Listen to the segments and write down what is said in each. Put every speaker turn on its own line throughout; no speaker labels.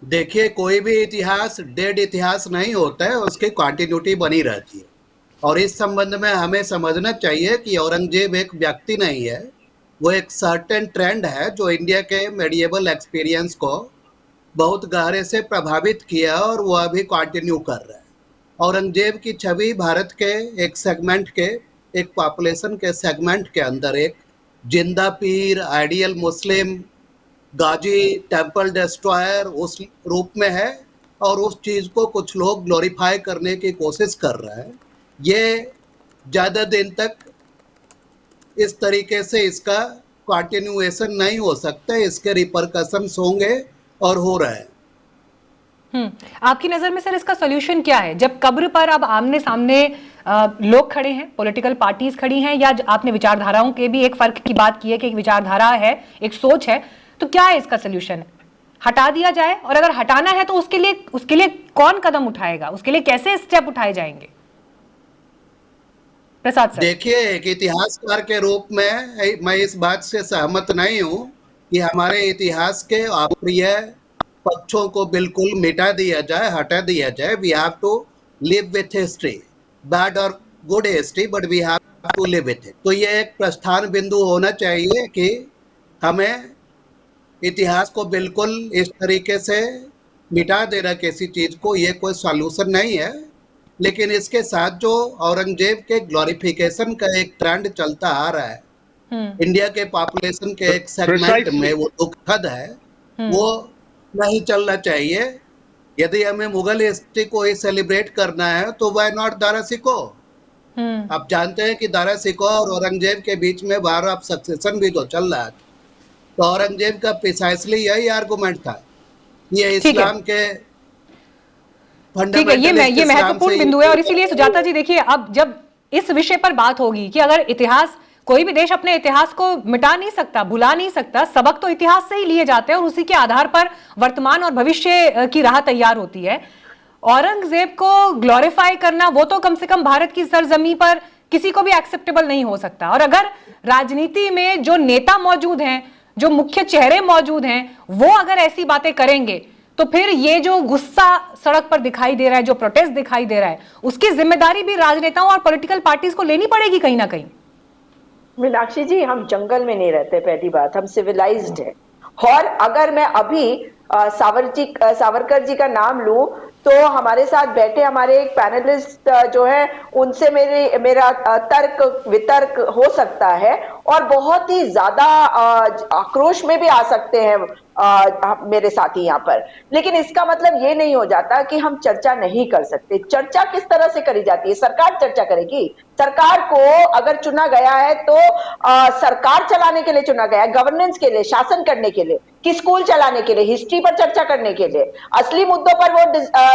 देखिए, कोई भी इतिहास डेड इतिहास नहीं होता है, उसकी कंटिन्यूटी बनी रहती है। और इस संबंध में हमें समझना चाहिए कि औरंगजेब एक व्यक्ति नहीं है, वो एक सर्टेन ट्रेंड है जो इंडिया के मेडिएवल एक्सपीरियंस को बहुत गहरे से प्रभावित किया और वो अभी कंटिन्यू कर रहा है। औरंगजेब की छवि भारत के एक सेगमेंट के, एक पॉपुलेशन के सेगमेंट के अंदर एक जिंदा पीर, आइडियल मुस्लिम, गाजी, टेम्पल डिस्ट्रॉयर उस रूप में है। और उस चीज को कुछ लोग ग्लोरीफाई करने की कोशिश कर रहे हैं। ये ज्यादा दिन तक इस तरीके से इसका कंटिन्यूएशन नहीं हो सकता, इसके रिपरकशंस होंगे और हो रहे हैं।
आपकी नजर में सर इसका सोल्यूशन क्या है, जब कब्र पर अब आमने सामने लोग खड़े हैं, पॉलिटिकल पार्टीज खड़ी हैं, या आपने विचारधाराओं के भी एक फर्क की बात की है कि एक विचारधारा है, एक सोच है, तो क्या है इसका सोल्यूशन? हटा दिया जाए? और अगर हटाना है तो उसके लिए कौन कदम उठाएगा, उसके लिए कैसे स्टेप उठाए जाएंगे? प्रसाद सर।
देखिए, एक इतिहासकार के रूप में मैं इस बात से सहमत नहीं हूं कि हमारे इतिहास के अप्रिय पक्षों को बिल्कुल मिटा दिया जाए, हटा दिया जाए। We have to live with history, bad और good history, but we have to live with it. तो ये एक प्रस्थान बिंदु होना चाहिए कि हमें इतिहास को बिल्कुल इस तरीके से मिटा देना किसी चीज को, ये कोई सॉल्यूशन नहीं है। लेकिन इसके साथ जो औरंगजेब के ग्लोरिफिकेशन का एक ट्रेंड चलता आ रहा है इंडिया के पॉपुलेशन के एक सेगमेंट में, वो दुखद है। वो नहीं चलना चाहिए। यदि हमें मुगल हिस्ट्री को ही सेलिब्रेट करना है तो वाई नॉट दारा सिको। आप जानते हैं कि दारा सिको और औरंगजेब के बीच में वार ऑफ सक्सेशन भी तो चल रहा है। तो औरंगजेब का प्रिसाइसली यही आर्गुमेंट था, ये इस्लाम के
ठीक है, ये
फंडामेंटलिस्ट इस्लाम
महत्वपूर्ण
से
बिंदु है। और इसीलिए सुजाता जी देखिए, अब जब इस विषय पर बात होगी कि अगर इतिहास, कोई भी देश अपने इतिहास को मिटा नहीं सकता, भुला नहीं सकता, सबक तो इतिहास से ही लिए जाते हैं और उसी के आधार पर वर्तमान और भविष्य की राह तैयार होती है। औरंगजेब को ग्लोरीफाई करना, वो तो कम से कम भारत की सरजमी पर किसी को भी एक्सेप्टेबल नहीं हो सकता। और अगर राजनीति में जो नेता मौजूद हैं, जो मुख्य चेहरे मौजूद हैं, वो अगर ऐसी बातें करेंगे तो फिर ये जो गुस्सा सड़क पर दिखाई दे रहा है, जो प्रोटेस्ट दिखाई दे रहा है, उसकी जिम्मेदारी भी राजनेताओं और पॉलिटिकल पार्टीज को लेनी पड़ेगी कहीं ना कहीं।
मीनाक्षी जी, हम जंगल में नहीं रहते, पहली बात, हम सिविलाइज्ड है। और अगर मैं अभी सावरकर जी का नाम लूं तो हमारे साथ बैठे हमारे एक पैनलिस्ट जो है उनसे मेरा तर्क वितर्क हो सकता है और बहुत ही ज्यादा आक्रोश में भी आ सकते हैं मेरे साथी यहाँ पर। लेकिन इसका मतलब ये नहीं हो जाता कि हम चर्चा नहीं कर सकते। चर्चा किस तरह से करी जाती है? सरकार चर्चा करेगी। सरकार को अगर चुना गया है तो सरकार चलाने के लिए चुना गया है, गवर्नेंस के लिए, शासन करने के लिए, कि स्कूल चलाने के लिए, हिस्ट्री पर चर्चा करने के लिए। असली मुद्दों पर वो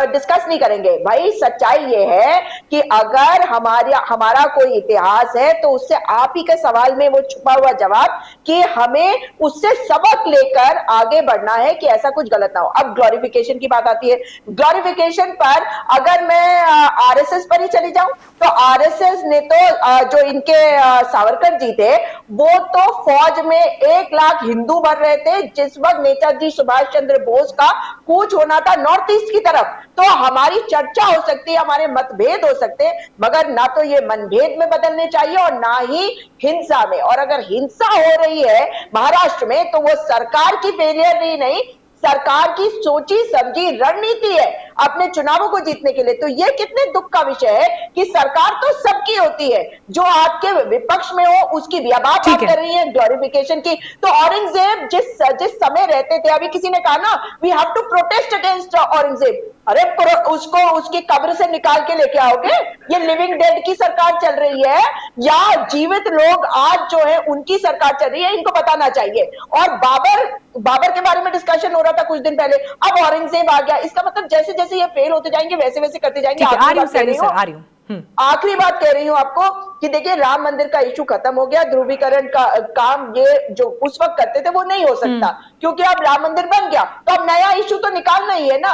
डिस्कस नहीं करेंगे। भाई सच्चाई ये है कि अगर हमारा कोई इतिहास है तो उससे आप ही के सवाल में वो छुपा हुआ जवाब कि हमें उससे सबक लेकर आगे बढ़ना है कि ऐसा कुछ गलत ना हो। अब ग्लोरिफिकेशन की बात आती है। ग्लोरिफिकेशन पर अगर मैं आरएसएस पर ही चली जाऊं तो आरएसएस ने तो जो इनके सावरकर जी थे वो तो फौज में 1 लाख हिंदू मर रहे थे जिस वक्त नेताजी सुभाष चंद्र बोस का कूच होना था नॉर्थ ईस्ट की तरफ। तो हमारी चर्चा हो सकती है, हमारे मतभेद हो सकते हैं, मगर ना तो ये मनभेद में बदलने चाहिए और ना ही हिंसा में। और अगर हिंसा हो रही है महाराष्ट्र में तो वो सरकार की फेलियर ही नहीं, सरकार की सोची समझी रणनीति है अपने चुनावों को जीतने के लिए। तो ये कितने दुख का विषय है कि सरकार तो सबकी होती है, जो आपके विपक्ष में हो उसकी भी। अब आप बात कर रही है ग्लोरिफिकेशन की, तो औरंगजेब जिस समय रहते थे, अभी किसी ने कहा ना we have to protest against Aurangzeb. अरे उसको उसकी कब्र से निकाल के लेके आओगे? ये लिविंग डेड की सरकार चल रही है या जीवित लोग आज जो है उनकी सरकार चल रही है? इनको बताना चाहिए। और बाबर के बारे में डिस्कशन हो रहा था कुछ दिन पहले, अब औरंगजेब आ गया। इसका मतलब जैसे जैसे ये फेल होते जाएंगे वैसे वैसे करते जाएंगे। आखिरी बात कह रही हूं आपको कि देखिए, राम मंदिर का इशू खत्म हो गया, ध्रुवीकरण का काम ये जो उस वक्त करते थे वो नहीं हो सकता क्योंकि अब राम मंदिर बन गया, तो अब नया इशू तो निकालना ही है ना।